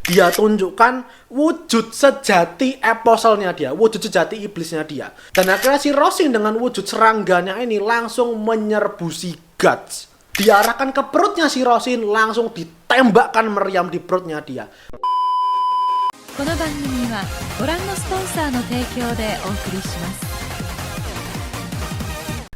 Dia tunjukkan wujud sejati apostlenya dia, wujud sejati iblisnya dia. Dan akhirnya si Rosin dengan wujud serangganya ini langsung menyerbu si Guts. Diarahkan ke perutnya si Rosin, langsung ditembakkan meriam di perutnya dia. この番組はご覧のスポンサーの提供でお送りします。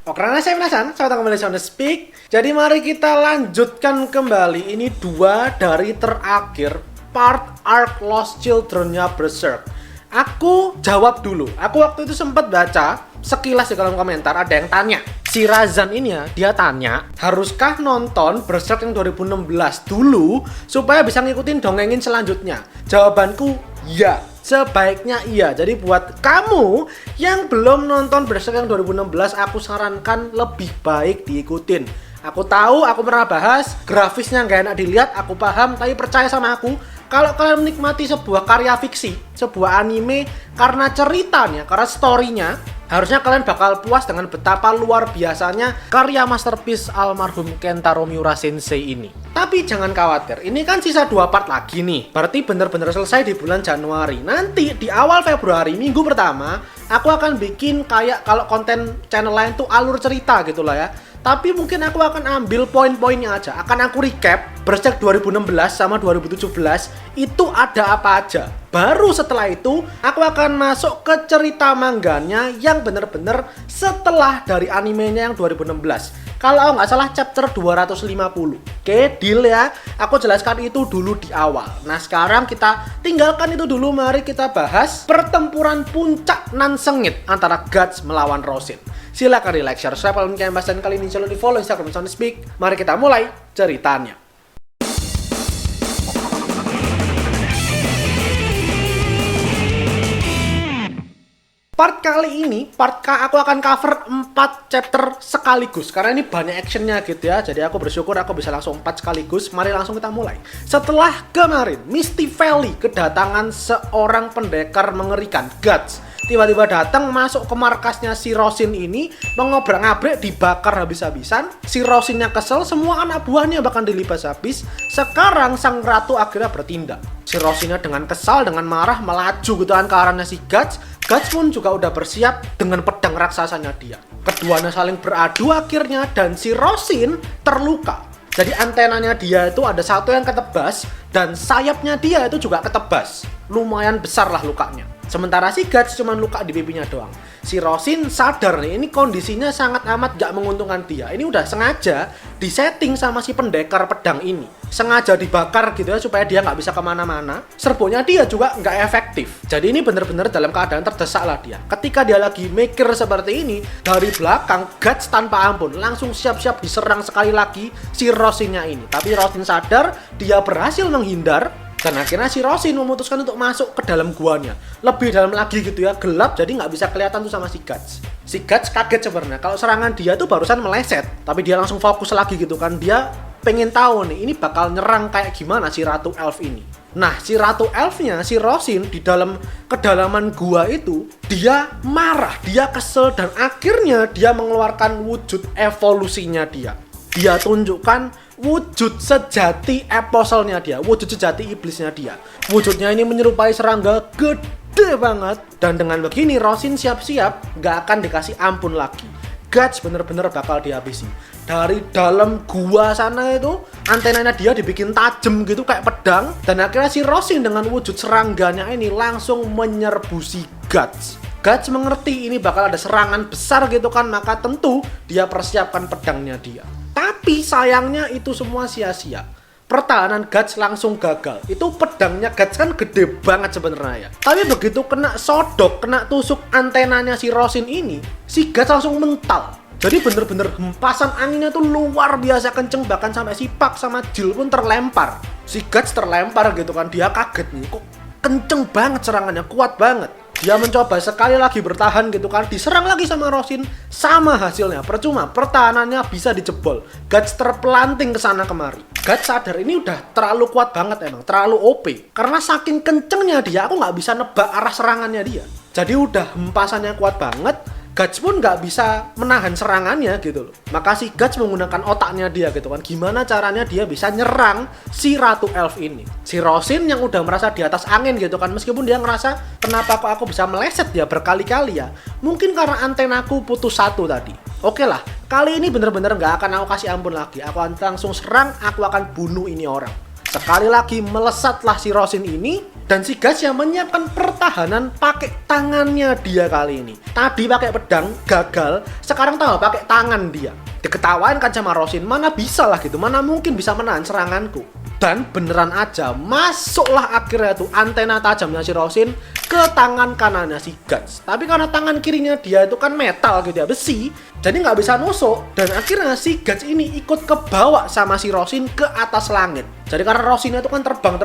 Oke, karena saya penasaran, selamat datang kembali di Sound Speak. Jadi mari kita lanjutkan kembali. Ini dua dari terakhir part arc Lost Children-nya Berserk. Aku jawab dulu. Aku waktu itu sempat baca sekilas di kolom komentar, ada yang tanya. Si Razan ini ya, dia tanya, haruskah nonton Berserk yang 2016 dulu supaya bisa ngikutin dongengin selanjutnya? Jawabanku, ya. Sebaiknya iya. Jadi buat kamu yang belum nonton Berserk yang 2016, aku sarankan lebih baik diikutin. Aku tahu, aku pernah bahas, grafisnya nggak enak dilihat, aku paham, tapi percaya sama aku, kalau kalian menikmati sebuah karya fiksi, sebuah anime, karena ceritanya, karena story-nya, harusnya kalian bakal puas dengan betapa luar biasanya karya masterpiece almarhum Kentaro Miura Sensei ini. Tapi jangan khawatir, ini kan sisa 2 part lagi nih. Berarti bener-bener selesai di bulan Januari. Nanti di awal Februari, minggu pertama, aku akan bikin kayak kalau konten channel lain tuh alur cerita gitu lah ya. Tapi mungkin aku akan ambil poin-poinnya aja. Akan aku recap Berserk 2016 sama 2017 itu ada apa aja. Baru setelah itu aku akan masuk ke cerita mangganya yang bener-bener setelah dari animenya yang 2016. Kalau nggak salah chapter 250. Oke, deal ya. Aku jelaskan itu dulu di awal. Nah sekarang kita tinggalkan itu dulu. Mari kita bahas pertempuran puncak nan sengit antara Guts melawan Rosin. Silahkan di like, share, subscribe kalau kalian bahas, dan kali ini jangan lupa di follow Instagram Sound Speak. Mari kita mulai ceritanya. Part kali ini, part K, aku akan cover 4 chapter sekaligus. Karena ini banyak actionnya gitu ya. Jadi aku bersyukur aku bisa langsung 4 sekaligus. Mari langsung kita mulai. Setelah kemarin, Misty Valley kedatangan seorang pendekar mengerikan, Guts. Tiba-tiba datang masuk ke markasnya si Rosin ini, mengobrak-abrik, dibakar habis-habisan. Si Rosinnya kesel, semua anak buahnya bahkan dilibas habis. Sekarang sang ratu akhirnya bertindak. Si Rosinnya dengan kesal, dengan marah, melaju gitu kan ke arahnya si Guts. Guts pun juga udah bersiap dengan pedang raksasanya dia. Keduanya saling beradu akhirnya, dan si Rosin terluka. Jadi antenanya dia itu ada satu yang ketebas, dan sayapnya dia itu juga ketebas. Lumayan besar lah lukanya. Sementara si Guts cuma luka di pipinya doang. Si Rosin sadar nih, ini kondisinya sangat amat gak menguntungkan dia. Ini udah sengaja disetting sama si pendekar pedang ini. Sengaja dibakar gitu ya, supaya dia gak bisa kemana-mana. Serbunya dia juga gak efektif. Jadi ini bener-bener dalam keadaan terdesak lah dia. Ketika dia lagi mikir seperti ini, dari belakang Guts tanpa ampun langsung siap-siap diserang sekali lagi si Rosinnya ini. Tapi Rosin sadar, dia berhasil menghindar. Dan akhirnya si Rosin memutuskan untuk masuk ke dalam guanya. Lebih dalam lagi gitu ya, gelap, jadi nggak bisa kelihatan tuh sama si Guts. Si Guts kaget sebenarnya, kalau serangan dia tuh barusan meleset. Tapi dia langsung fokus lagi gitu kan, dia pengen tahu nih, ini bakal nyerang kayak gimana si Ratu Elf ini. Nah, si Ratu Elfnya, si Rosin, di dalam kedalaman gua itu, dia marah, dia kesel, dan akhirnya dia mengeluarkan wujud evolusinya dia. Dia tunjukkan wujud sejati apostlenya dia, wujud sejati iblisnya dia. Wujudnya ini menyerupai serangga gede banget. Dan dengan begini Rosin siap-siap gak akan dikasih ampun lagi. Guts bener-bener bakal dihabisi. Dari dalam gua sana itu, antenanya dia dibikin tajam gitu kayak pedang. Dan akhirnya si Rosin dengan wujud serangganya ini langsung menyerbu si Guts. Guts mengerti ini bakal ada serangan besar gitu kan, maka tentu dia persiapkan pedangnya dia. Tapi sayangnya itu semua sia-sia. Pertahanan Guts langsung gagal. Itu pedangnya Guts kan gede banget sebenarnya ya. Tapi begitu kena sodok, kena tusuk antenanya si Rosin ini, si Guts langsung mental. Jadi bener-bener hempasan anginnya tuh luar biasa kenceng. Bahkan sampai si Puck sama Jill pun terlempar. Si Guts terlempar gitu kan. Dia kaget nih, kok kenceng banget serangannya, kuat banget. Dia mencoba sekali lagi bertahan gitu kan, diserang lagi sama Rosin, sama hasilnya, percuma, pertahanannya bisa dijebol. Guts terpelanting ke sana kemari. Guts sadar ini udah terlalu kuat banget emang, terlalu OP. Karena saking kencengnya dia, aku nggak bisa nebak arah serangannya dia. Jadi udah hempasannya kuat banget, Guts pun nggak bisa menahan serangannya gitu loh. Maka si Guts menggunakan otaknya dia gitu kan. Gimana caranya dia bisa nyerang si Ratu Elf ini. Si Rosin yang udah merasa di atas angin gitu kan. Meskipun dia ngerasa kenapa kok aku bisa meleset ya berkali-kali ya. Mungkin karena antenaku putus satu tadi. Oke lah, kali ini bener-bener nggak akan aku kasih ampun lagi. Aku akan langsung serang, aku akan bunuh ini orang. Sekali lagi melesatlah si Rosin ini. Dan si Guts yang menyiapkan pertahanan pakai tangannya dia kali ini. Tadi pakai pedang, gagal. Sekarang tahu pakai tangan dia. Diketawain kan sama Rosin, mana bisa lah gitu. Mana mungkin bisa menahan seranganku. Dan beneran aja, masuklah akhirnya tuh antena tajamnya si Rosin ke tangan kanannya si Guts. Tapi karena tangan kirinya dia itu kan metal gitu ya, besi. Jadi nggak bisa nusuk. Dan akhirnya si Guts ini ikut kebawa sama si Rosin ke atas langit. Jadi karena Rosinnya itu kan terbang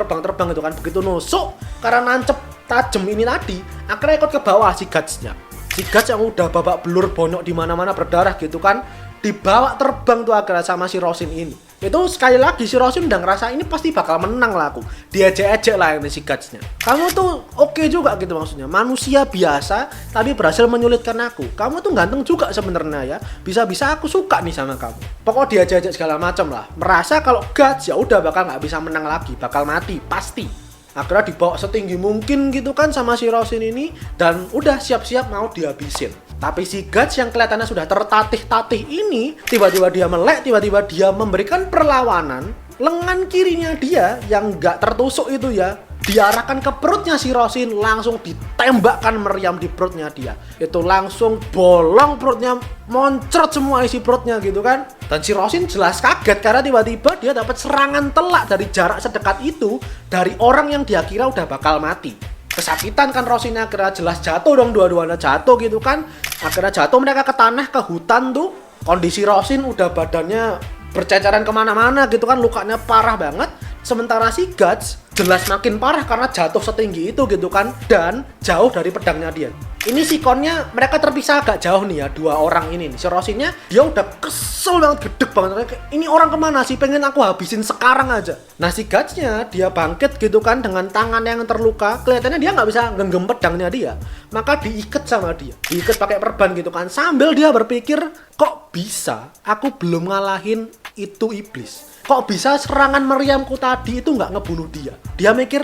itu kan. Begitu nusuk, karena nancep tajam ini tadi, akhirnya ikut ke bawah si Guts-nya. Si Guts yang udah babak belur bonyok di mana-mana berdarah gitu kan, dibawa terbang tuh akhirnya sama si Rosin ini. Itu sekali lagi si Rosin udah ngerasa ini pasti bakal menang lah aku. Diajak-ajak lah ini si Guts-nya. Kamu tuh oke juga gitu maksudnya. Manusia biasa tapi berhasil menyulitkan aku. Kamu tuh ganteng juga sebenarnya ya. Bisa-bisa aku suka nih sama kamu. Pokok diajak-ajak segala macam lah. Merasa kalau Guts ya udah bakal nggak bisa menang lagi, bakal mati pasti. Akhirnya dibawa setinggi mungkin gitu kan sama si Rosin ini. Dan udah siap-siap mau dihabisin. Tapi si Guts yang kelihatannya sudah tertatih-tatih ini, tiba-tiba dia melek, tiba-tiba dia memberikan perlawanan. Lengan kirinya dia yang nggak tertusuk itu ya, diarahkan ke perutnya si Rosin, langsung ditembakkan meriam di perutnya dia. Itu langsung bolong perutnya, moncrot semua isi perutnya gitu kan. Dan si Rosin jelas kaget karena tiba-tiba dia dapat serangan telak dari jarak sedekat itu dari orang yang dia kira udah bakal mati. Kesakitan kan Rosinnya, akhirnya jelas jatuh dong, dua-duanya jatuh gitu kan. Akhirnya jatuh mereka ke tanah, ke hutan tuh. Kondisi Rosin udah badannya berceceran kemana-mana gitu kan, lukanya parah banget. Sementara si Guts jelas makin parah karena jatuh setinggi itu gitu kan, dan jauh dari pedangnya dia. Ini sikonnya mereka terpisah agak jauh nih ya, dua orang ini nih. Si Rosinnya dia udah kesel banget, gedek banget. Ini orang kemana sih, pengen aku habisin sekarang aja. Nah si Guts-nya dia bangkit gitu kan dengan tangan yang terluka. Kelihatannya dia nggak bisa genggam pedangnya dia. Maka diikat sama dia, diikat pakai perban gitu kan. Sambil dia berpikir, kok bisa aku belum ngalahin itu iblis. Kok bisa serangan meriamku tadi itu nggak ngebunuh dia. Dia mikir,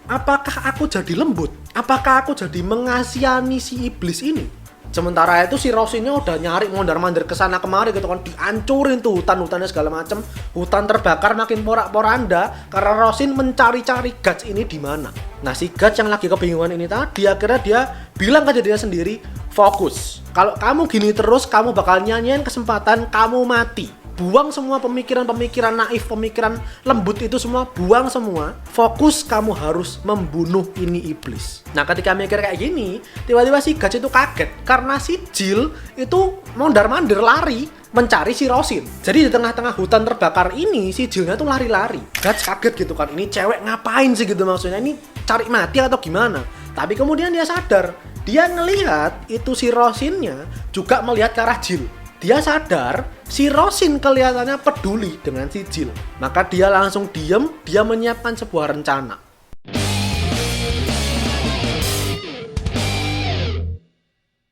apakah aku jadi lembut? Apakah aku jadi mengasihani si iblis ini? Sementara itu si Rosinnya udah nyari mondar-mandir kesana kemari gitu kan, dihancurin tuh hutan-hutannya segala macem. Hutan terbakar makin porak-poranda karena Rosin mencari-cari Guts ini di mana. Nah si Guts yang lagi kebingungan ini tadi akhirnya dia bilang ke dirinya sendiri, fokus. Kalau kamu gini terus kamu bakal nyanyiin kesempatan kamu mati. Buang semua pemikiran-pemikiran naif, pemikiran lembut itu semua, buang semua. Fokus, kamu harus membunuh ini iblis. Nah ketika mikir kayak gini, tiba-tiba si Guts itu kaget. Karena si Jill itu mondar-mandir lari mencari si Rosin. Jadi di tengah-tengah hutan terbakar ini, si Jill-nya tuh lari-lari. Guts kaget gitu kan, ini cewek ngapain sih gitu maksudnya, ini cari mati atau gimana. Tapi kemudian dia sadar, dia ngelihat itu si Rosinnya juga melihat ke arah Jill. Dia sadar si Rosin kelihatannya peduli dengan si Jill. Maka dia langsung diem, dia menyiapkan sebuah rencana.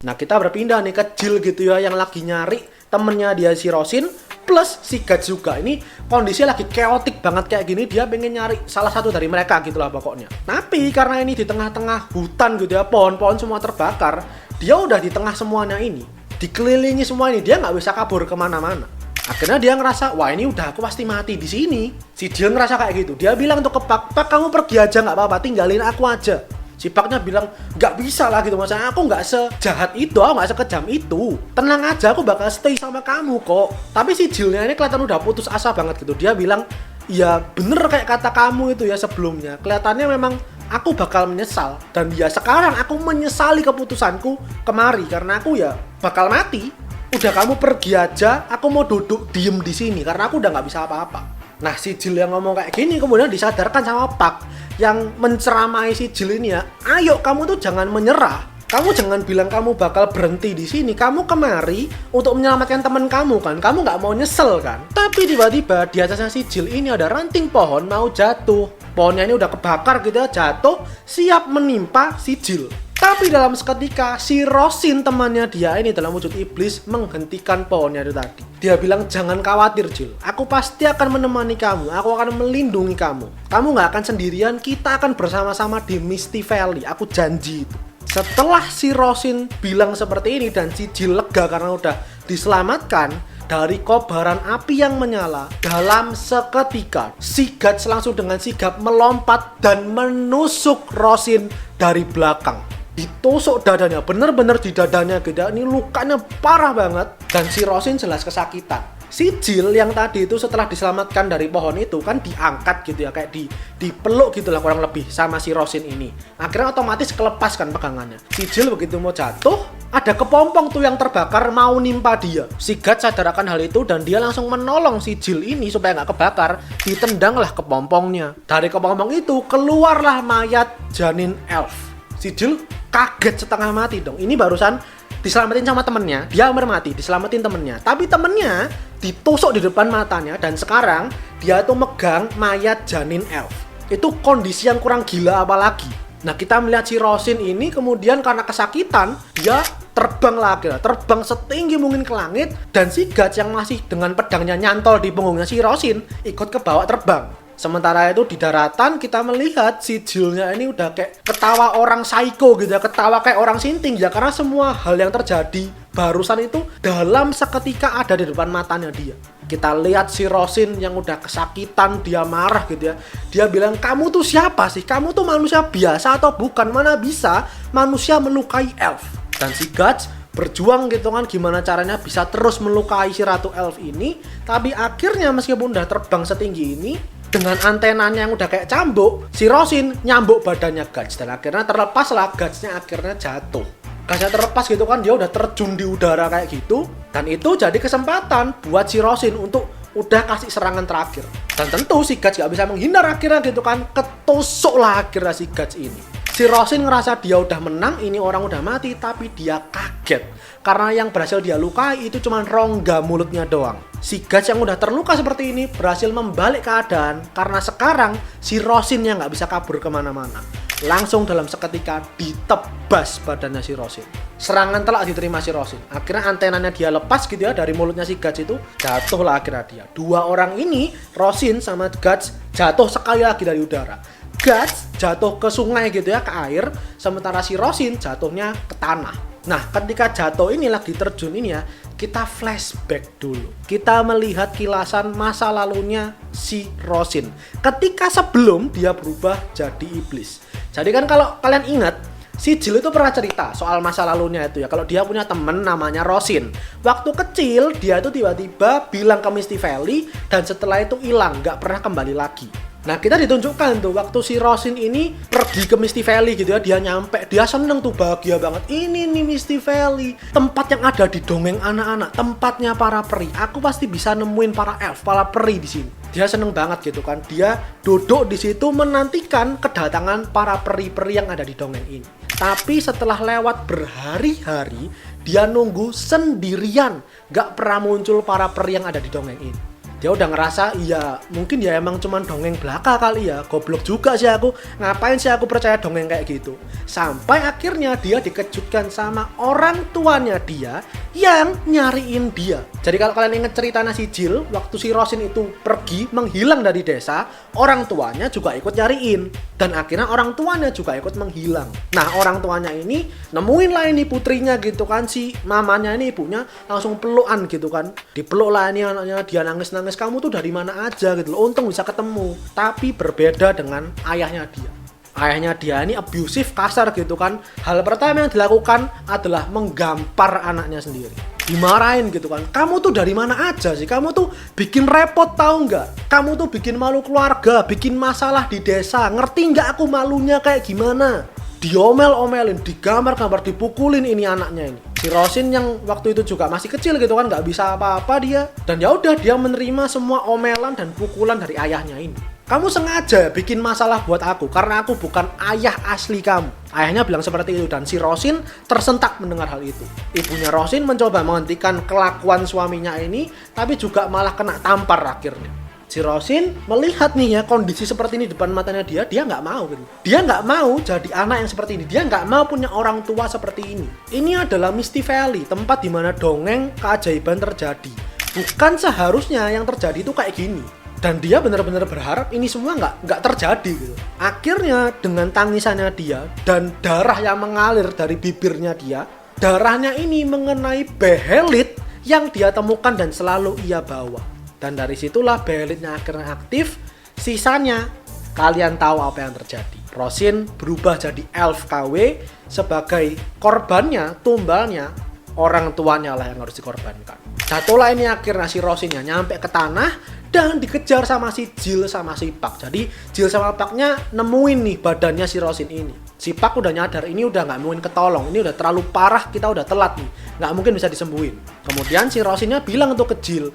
Nah kita berpindah nih ke Jill gitu ya, yang lagi nyari temennya dia si Rosin plus si Guts juga. Ini kondisi lagi chaotic banget kayak gini, dia pengen nyari salah satu dari mereka gitulah pokoknya. Tapi karena ini di tengah-tengah hutan gitu ya, pohon-pohon semua terbakar, dia udah di tengah semuanya ini, dikelilingi semua ini, dia nggak bisa kabur kemana-mana. Akhirnya dia ngerasa, wah ini udah aku pasti mati di sini. Si Jill ngerasa kayak gitu. Dia bilang untuk ke Pak, kamu pergi aja nggak apa-apa, tinggalin aku aja. Si Paknya bilang, nggak bisa lah gitu, maksudnya aku nggak sejahat itu, aku nggak sekejam itu. Tenang aja, aku bakal stay sama kamu kok. Tapi si Jillnya ini kelihatan udah putus asa banget gitu. Dia bilang, ya bener kayak kata kamu itu ya sebelumnya. Kelihatannya memang aku bakal menyesal. Dan ya sekarang aku menyesali keputusanku kemari, karena aku ya bakal mati. Udah kamu pergi aja, aku mau duduk diem di sini karena aku udah nggak bisa apa-apa. Nah si Jill yang ngomong kayak gini kemudian disadarkan sama Pak yang menceramai si Jill ini ya. Ayo kamu tuh jangan menyerah. Kamu jangan bilang kamu bakal berhenti di sini. Kamu kemari untuk menyelamatkan teman kamu kan. Kamu nggak mau nyesel kan. Tapi tiba-tiba di atasnya si Jill ini ada ranting pohon mau jatuh. Pohonnya ini udah kebakar gitu ya, jatuh siap menimpa si Jill. Tapi dalam seketika si Rosin temannya dia ini dalam wujud iblis menghentikan pohonnya itu tadi. Dia bilang, jangan khawatir Jill, aku pasti akan menemani kamu, aku akan melindungi kamu. Kamu gak akan sendirian, kita akan bersama-sama di Misty Valley, aku janji itu. Setelah si Rosin bilang seperti ini dan si Jill lega karena udah diselamatkan dari kobaran api yang menyala, dalam seketika si Guts langsung dengan sigap melompat dan menusuk Rosin dari belakang. Ditusuk dadanya, bener-bener di dadanya gitu. Ini lukanya parah banget dan si Rosin jelas kesakitan. Si Jill yang tadi itu setelah diselamatkan dari pohon itu kan diangkat gitu ya, kayak dipeluk gitu lah kurang lebih sama si Rosin ini. Akhirnya otomatis kelepaskan pegangannya. Si Jill begitu mau jatuh, ada kepompong tuh yang terbakar mau nimpa dia. Si Guts sadar akan hal itu dan dia langsung menolong si Jill ini supaya nggak kebakar. Ditendanglah kepompongnya. Dari kepompong itu keluarlah mayat janin elf. Si Jill kaget setengah mati dong. Ini barusan diselamatin sama temennya, dia hampir mati, diselamatin temennya. Tapi temennya ditusuk di depan matanya dan sekarang dia tuh megang mayat janin elf. Itu kondisi yang kurang gila apalagi. Nah kita melihat si Rosin ini kemudian karena kesakitan, dia terbang lagi lah, terbang setinggi mungkin ke langit. Dan si Guts yang masih dengan pedangnya nyantol di punggungnya si Rosin ikut ke bawah terbang. Sementara itu di daratan kita melihat si Jill-nya ini udah kayak ketawa orang psycho gitu ya, ketawa kayak orang sinting ya, karena semua hal yang terjadi barusan itu dalam seketika ada di depan matanya dia. Kita lihat si Rosin yang udah kesakitan, dia marah gitu ya. Dia bilang, kamu tuh siapa sih? Kamu tuh manusia biasa atau bukan? Mana bisa manusia melukai elf? Dan si Guts berjuang gitu kan, gimana caranya bisa terus melukai si Ratu Elf ini. Tapi akhirnya meskipun udah terbang setinggi ini, dengan antenanya yang udah kayak cambuk, si Rosin nyambuk badannya Guts. Dan akhirnya terlepas lah, Guts-nya akhirnya jatuh. Guts-nya terlepas gitu kan, dia udah terjun di udara kayak gitu. Dan itu jadi kesempatan buat si Rosin untuk udah kasih serangan terakhir. Dan tentu si Guts gak bisa menghindar akhirnya gitu kan, ketusuk lah akhirnya si Guts ini. Si Rosin ngerasa dia udah menang, ini orang udah mati, tapi dia kaget. Karena yang berhasil dia lukai itu cuma rongga mulutnya doang. Si Guts yang udah terluka seperti ini berhasil membalik keadaan karena sekarang si Rosin yang gak bisa kabur kemana-mana. Langsung dalam seketika ditebas badannya si Rosin. Serangan telak diterima si Rosin. Akhirnya antenanya dia lepas gitu ya dari mulutnya si Guts itu. Jatuhlah akhirnya dia. Dua orang ini, Rosin sama Guts, jatuh sekali lagi dari udara. Guts jatuh ke sungai gitu ya, ke air. Sementara si Rosin jatuhnya ke tanah. Nah ketika jatuh ini lagi terjun ini ya, kita flashback dulu. Kita melihat kilasan masa lalunya si Rosin ketika sebelum dia berubah jadi iblis. Jadi kan kalau kalian ingat, si Jill itu pernah cerita soal masa lalunya itu ya. Kalau dia punya temen namanya Rosin. Waktu kecil dia itu tiba-tiba bilang ke Misty Valley dan setelah itu hilang, gak pernah kembali lagi. Nah kita ditunjukkan tuh waktu si Rosin ini pergi ke Misty Valley gitu ya, dia nyampe, dia seneng tuh, bahagia banget. Ini nih Misty Valley, tempat yang ada di dongeng anak-anak, tempatnya para peri. Aku pasti bisa nemuin para elf, para peri di sini. Dia seneng banget gitu kan, dia duduk di situ menantikan kedatangan para peri-peri yang ada di dongeng ini. Tapi setelah lewat berhari-hari, dia nunggu sendirian, gak pernah muncul para peri yang ada di dongeng ini. Dia udah ngerasa, iya mungkin ya emang cuman dongeng belaka kali ya, goblok juga sih aku, ngapain sih aku percaya dongeng kayak gitu. Sampai akhirnya dia dikejutkan sama orang tuanya dia yang nyariin dia. Jadi kalau kalian inget ceritanya si Jill, waktu si Rosin itu pergi menghilang dari desa, orang tuanya juga ikut nyariin. Dan akhirnya orang tuanya juga ikut menghilang. Nah orang tuanya ini nemuin lah ini putrinya gitu kan, si mamanya ini ibunya langsung pelukan gitu kan. Dipeluk lah ini anaknya, dia nangis-nangis, kamu tuh dari mana aja gitu loh, untung bisa ketemu. Tapi berbeda dengan ayahnya dia. Ayahnya dia ini abusive, kasar gitu kan. Hal pertama yang dilakukan adalah menggampar anaknya sendiri. Dimarahin gitu kan, kamu tuh dari mana aja sih, kamu tuh bikin repot tahu nggak, kamu tuh bikin malu keluarga, bikin masalah di desa, ngerti nggak aku malunya kayak gimana. Diomel-omelin, digambar-gambar, dipukulin ini anaknya ini. Si Rosin yang waktu itu juga masih kecil gitu kan, nggak bisa apa-apa dia. Dan ya udah dia menerima semua omelan dan pukulan dari ayahnya ini. Kamu sengaja bikin masalah buat aku karena aku bukan ayah asli kamu. Ayahnya bilang seperti itu dan si Rosin tersentak mendengar hal itu. Ibunya Rosin mencoba menghentikan kelakuan suaminya ini, tapi juga malah kena tampar akhirnya. Si Rosin melihat nih ya kondisi seperti ini depan matanya dia nggak mau gitu. Dia nggak mau jadi anak yang seperti ini. Dia nggak mau punya orang tua seperti ini. Ini adalah Misty Valley, tempat di mana dongeng keajaiban terjadi. Bukan seharusnya yang terjadi itu kayak gini. Dan dia benar-benar berharap ini semua nggak terjadi gitu. Akhirnya dengan tangisannya dia dan darah yang mengalir dari bibirnya dia, darahnya ini mengenai behelit yang dia temukan dan selalu ia bawa. Dan dari situlah behelitnya akhirnya aktif. Sisanya kalian tahu apa yang terjadi. Rosin berubah jadi elf KW sebagai korbannya, tumbalnya, orang tuanya lah yang harus dikorbankan. Jatuhlah ini akhirnya si Rosinnya nyampe ke tanah dan dikejar sama si Jill sama si Pak. Jadi Jill sama Paknya nemuin nih badannya si Rosin ini. Si Pak udah nyadar ini udah nggak mungkin ketolong, ini udah terlalu parah, kita udah telat nih, nggak mungkin bisa disembuhin. Kemudian si Rosinnya bilang untuk ke Jill,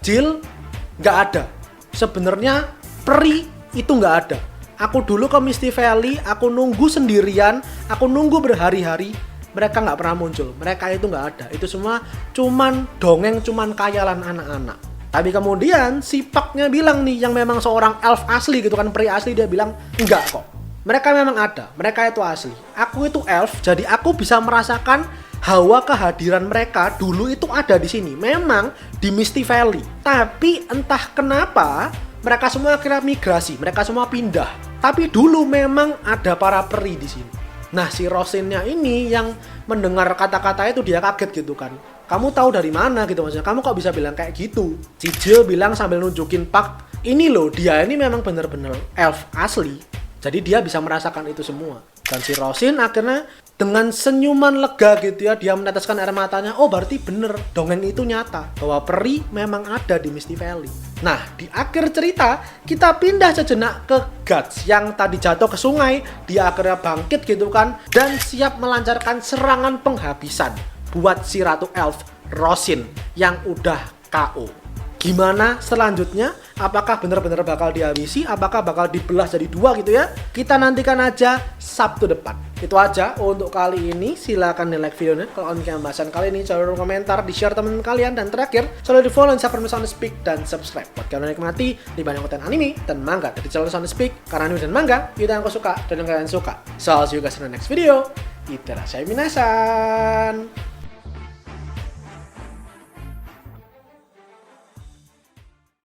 Jill, nggak ada. Sebenarnya peri itu nggak ada. Aku dulu ke Misty Valley, aku nunggu sendirian, aku nunggu berhari-hari, mereka nggak pernah muncul. Mereka itu nggak ada. Itu semua cuman dongeng, cuman khayalan anak-anak. Tapi kemudian si Paknya bilang nih, yang memang seorang elf asli gitu kan, peri asli, dia bilang enggak kok. Mereka memang ada, mereka itu asli. Aku itu elf, jadi aku bisa merasakan hawa kehadiran mereka dulu itu ada di sini. Memang di Misty Valley. Tapi entah kenapa mereka semua akhirnya migrasi, mereka semua pindah. Tapi dulu memang ada para peri di sini. Nah, si Rosinnya ini yang mendengar kata-kata itu dia kaget gitu kan. Kamu tahu dari mana gitu maksudnya? Kamu kok bisa bilang kayak gitu? Si Jill bilang sambil nunjukin Pak, ini loh, dia ini memang bener-bener elf asli. Jadi dia bisa merasakan itu semua. Dan si Rosin akhirnya dengan senyuman lega gitu ya, dia meneteskan air matanya. Oh, berarti bener, dongeng itu nyata, bahwa peri memang ada di Misty Valley. Nah, di akhir cerita kita pindah sejenak ke Guts yang tadi jatuh ke sungai. Dia akhirnya bangkit gitu kan, dan siap melancarkan serangan penghabisan buat si Ratu Elf Rosin yang udah KO. Gimana selanjutnya? Apakah benar-benar bakal dihabisi? Apakah bakal dibelah jadi dua gitu ya? Kita nantikan aja Sabtu depan. Itu aja untuk kali ini. Silahkan di like videonya. Kalau kalian pembahasan kali ini, jangan lupa komentar, di share teman kalian. Dan terakhir, selalu di follow Instagram Soundspeak dan subscribe buat kalian yang nikmati di banyak konten anime dan manga dari channel Soundspeak. Karena anime dan manga, itu yang aku suka dan yang kalian suka. So, see you guys in the next video. Itadashi minasan.